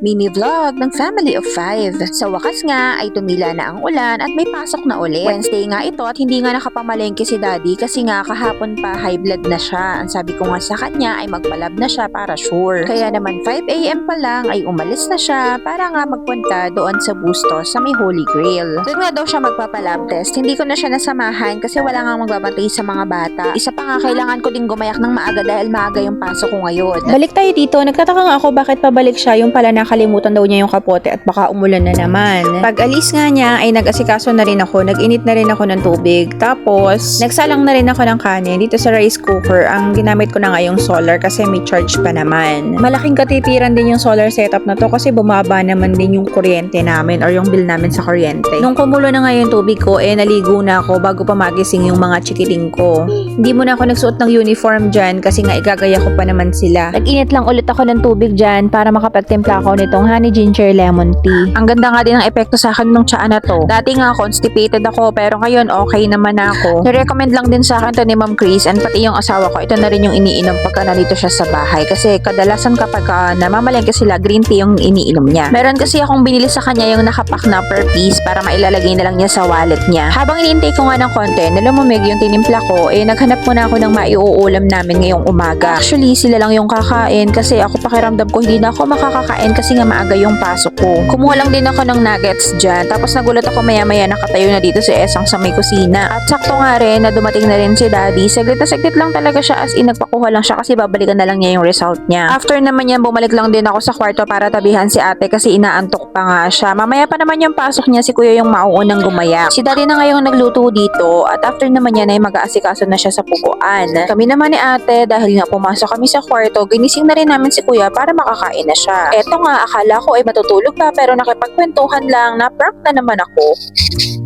Mini vlog ng Family of 5. Sa wakas nga ay tumila na ang ulan at may pasok na ulit. Wednesday nga ito at hindi nga nakapamalengke si Daddy kasi nga kahapon pa high blood na siya. Ang sabi ko nga sa kanya ay magpalab na siya para sure. Kaya naman 5 AM pa lang ay umalis na siya para nga magpunta doon sa Bustos sa may Holy Grail. Doon nga daw siya magpapalab test. Hindi ko na siya nasamahan kasi wala nga magbabantay sa mga bata. Isa pa nga kailangan ko din gumayak ng maaga dahil maaga yung pasok ko ngayon. Balik tayo dito. Nagtataka nga ako bakit pabalik siya, yung pala nakalimutan daw niya yung kapote at baka umulan na naman. Pag alis nga niya ay nag-asikaso na rin ako, nag-init na rin ako ng tubig. Tapos nagsalang na rin ako ng kanin dito sa rice cooker. Ang ginamit ko na nga yung solar kasi may charge pa naman. Malaking katitiran din yung solar setup na to kasi bumaba naman din yung kuryente namin or yung bill namin sa kuryente. Nung kumulo na nga yung tubig ko, naligo na ako bago pa magising yung mga chikiting ko. Hindi mo na ako nagsuot ng uniform dyan kasi nga igagaya ko pa naman sila. Nag-init lang ulit ako ng tubig dyan para makapagtimpla ako nitong honey ginger lemon tea. Ang ganda nga din ng epekto sa akin ng tsaa na to. Dati nga constipated ako pero ngayon okay naman ako. Nirecommend lang din sa akin to ni Ma'am Chris and pati yung asawa ko, ito na rin yung iniinom pagka nandito siya sa bahay kasi kadalasan kapag namamalengke sila, green tea yung iniinom niya. Meron kasi akong binili sa kanya yung nakapak na per piece para mailalagay na lang niya sa wallet niya. Habang iniintay ko nga ng konti na lumamig yung tinimpla ko, naghanap muna ako ng maiuulam namin ngayong umaga. Actually, sila lang yung kakain kasi ako pakiramdam ko hindi na ako makakakain kasi nga maaga yung pasok ko. Kumuha lang din ako ng nuggets dyan. Tapos nagulat ako maya-maya nakatayo na dito si Esang sa may kusina. At sakto nga rin na dumating na rin si Daddy. Saglit na saglit lang talaga siya as in nagpakuha lang siya kasi babalikan na lang niya yung result niya. After naman yan, bumalik lang din ako sa kwarto para tabihan si ate kasi inaantok pa nga siya. Mamaya pa naman yung pasok niya, si kuya yung mauunang gumayak. Si Daddy na ngayong nagluto dito at after naman yan ay mag-aasikaso na siya sa puguan. Kami naman ni ate dahil nga pumasok kami sa kwarto, ginising na rin namin si kuya para makakain na siya. Eto nga, akala ko ay matutulog pa pero nakipagkwentuhan lang na prank na naman ako.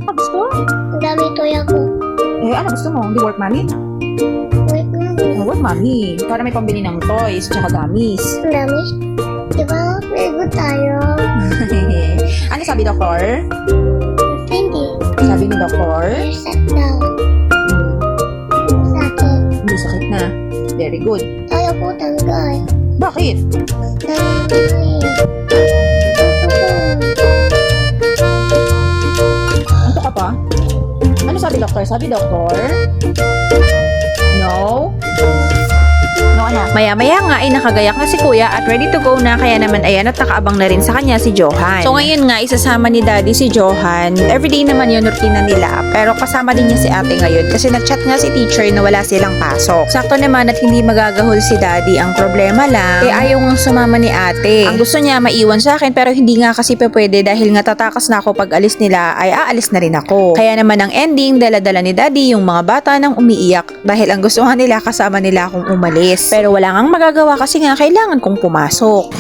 Gusto? Ang dami toy ako. Ano gusto mo? Hindi work money? Wait lang. Work money. Para may pambili ng toys tsaka gamis. Ang dami. Diba? Lego tayo. Ano sabi doktor? Hindi. Sabi ni doktor? Reset daw. Sakit. Hindi sakit na. Very good. Ayaw po tanggal. Bakit? Anto ka pa? Ano sabi doktor? Sabi doktor? No? No, ano? Maya-maya nga ay nakagayak na si kuya at ready to go na kaya naman ayan at nakaabang na rin sa kanya si Johan. So ngayon nga isasama ni Daddy si Johan. Everyday naman yun rutina nila pero kasama din niya si ate ngayon kasi nagchat nga si teacher na wala silang pasok. Sakto naman at hindi magagahol si Daddy. Ang problema lang ayaw nga sumama ni ate. Ang gusto niya maiwan sa akin pero hindi nga kasi pwede dahil nga tatakas na ako pag alis nila ay aalis na rin ako. Kaya naman ang ending dala-dala ni Daddy yung mga bata nang umiiyak dahil ang gusto nga nila kasama nila akong umalis. Pero wala ngang magagawa kasi nga kailangan kong pumasok.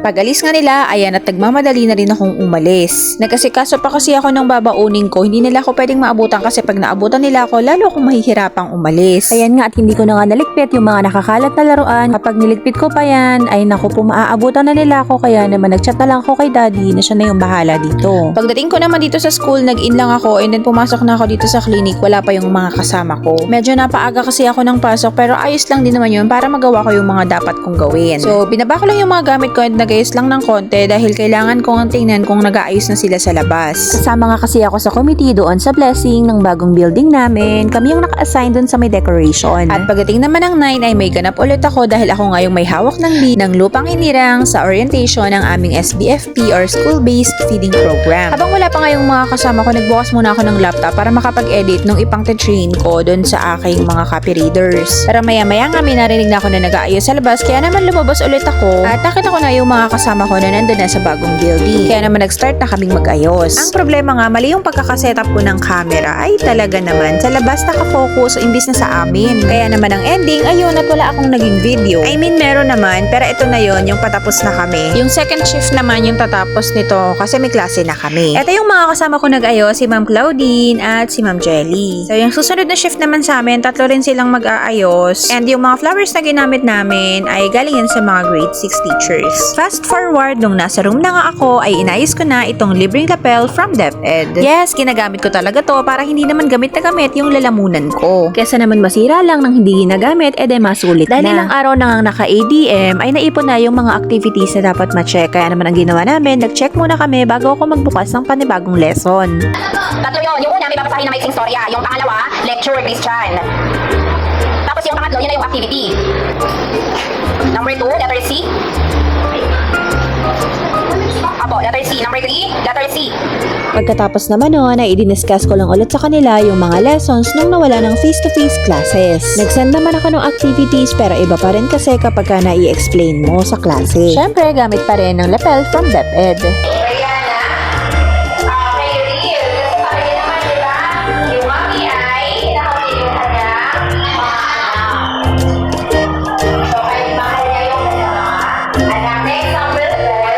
Pag alis nga nila, ayan at nagmamadali na rin akong umalis. Nagkasikaso pa kasi ako ng babaunin ko, hindi nila ako pwedeng maabutan kasi pag naabutan nila ako, lalo akong mahihirapang umalis. Ayan nga at hindi ko na nga naligpit yung mga nakakalat na laruan. Kapag niligpit ko pa yan, ay naku po maaabutan na nila ako kaya naman nagchat na lang ako kay Daddy na siya na yung bahala dito. Pagdating ko naman dito sa school, nag-in lang ako and then pumasok na ako dito sa clinic, wala pa yung mga kasama ko. Medyo napaaga kasi ako ng pasok pero ayos lang din naman yun para magawa ko yung mga dapat kong gawin. So binaba ko lang yung mga gamit ko and nag-ayos lang ng konti dahil kailangan kong tingnan kung nag-aayos na sila sa labas. Kasama nga kasi ako sa committee doon sa blessing ng bagong building namin. Kami yung naka-assign doon sa may decoration. At pagdating naman ng 9 ay may ganap ulit ako dahil ako nga yung may hawak ng lead ng lupang hinirang sa orientation ng aming SBFP or School-Based Feeding Program. Habang wala pa nga yung mga kasama ko, nagbukas muna ako ng laptop para makapag-edit nung ipang-train ko doon sa aking mga copy readers. Pero maya-maya nga may narinig na ako na nag-aayos sa labas kaya naman lumabas ulit ako at nakita ko na yung mga kasama ko na nandun na sa bagong building. Kaya naman nag-start na kaming mag-ayos. Ang problema nga, mali yung pagkakasetup ko ng camera ay talaga naman sa labas nakafocus imbis na sa amin. Kaya naman ang ending, ayun at wala akong naging video. I mean, meron naman, pero ito na yon yung patapos na kami. Yung second shift naman yung tatapos nito kasi may klase na kami. Ito yung mga kasama ko nag-ayos, si Ma'am Claudine at si Ma'am Jelly. So yung susunod na shift naman sa amin, tatlo rin silang mag-aayos. And yung mga flowers na ginamit namin ay galing yan sa mga grade 6 teachers. Fast Fast forward, nung nasa room na nga ako, ay inayos ko na itong libreng lapel from DepEd. Yes, ginagamit ko talaga to para hindi naman gamit na gamit yung lalamunan ko. Kesa naman masira lang nang hindi ginagamit, ede masulit na. Dahil ilang araw na nga naka-ADM, ay naipon na yung mga activities na dapat ma-check. Kaya naman ang ginawa namin, nag-check muna kami bago ako magbukas ng panibagong lesson. Tatlo yun. Yung una, may babasahin na maiksing storya. Yung pangalawa, lecture, Christian. Tapos yung pangatlo, yun na yung activity. Number 2, letter C. Apo, letter C. Number 3, letter C. Pagkatapos naman nun, ay i-discuss ko lang ulit sa kanila yung mga lessons nung nawala ng face-to-face classes. Nag-send naman ako ng activities pero iba pa rin kasi kapag ka na-i-explain mo sa klase. Syempre, gamit pa rin ng lapel from DepEd. Brianna. Okay, real. Gusto pa rin naman, di ba? Yung mami ay nakapili yung kanyang mga anak. So, ay mahal niya yung kanyang mga anak. Next, number 4.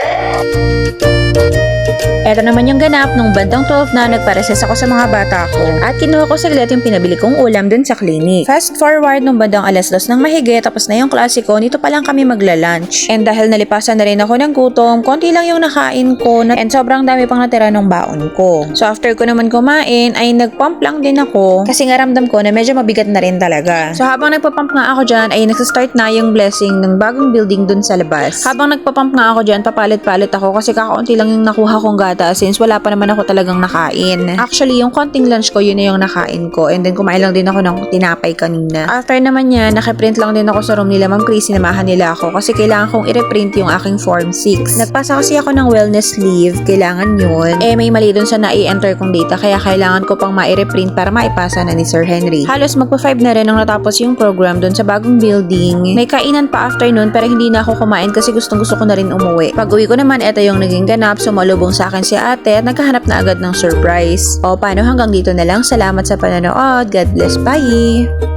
Eto naman yung ganap nung bandang 12 na nagpareses ako sa mga bata ko. At kinuha ko saglit yung pinabili kong ulam dun sa clinic. Fast forward nung bandang alas 2 ng mahigit, tapos na yung klase ko, nito pa lang kami magla-lunch. And dahil nalipasan na rin ako ng gutom, konti lang yung nakain ko and sobrang dami pang natira ng baon ko. So after ko naman kumain, ay nagpump lang din ako kasi nga ramdam ko na medyo mabigat na rin talaga. So habang nagpapump nga ako dyan, ay nagsastart na yung blessing ng bagong building dun sa labas. Habang nagpapump nga ako dyan, papalit-palit ako kasi kakaunti lang yung nakuha kong gata since wala pa naman ako talagang nakain. Actually, yung konting lunch ko, yun na yung nakain ko. And then kumain lang din ako ng tinapay kanina. After naman yan, nakaprint lang din ako sa room nila Ma'am Chris, sinamahan nila ako kasi kailangan kong i-reprint yung aking Form 6. Nagpasa kasi ako ng wellness leave, kailangan yun. Eh, may mali dun sa nai-enter kong data kaya kailangan ko pang ma-reprint para maipasa na ni Sir Henry. Halos magpa-5 na rin nang natapos yung program dun sa bagong building. May kainan pa after nun pero hindi na ako kumain kasi gustong gusto ko na rin umuwi. Pag uwi ko naman, eto yung naging ganap, sumalubong sa akin si ate at nagkahanap na agad ng surprise. O paano, hanggang dito na lang. Salamat sa panonood. God bless. Bye!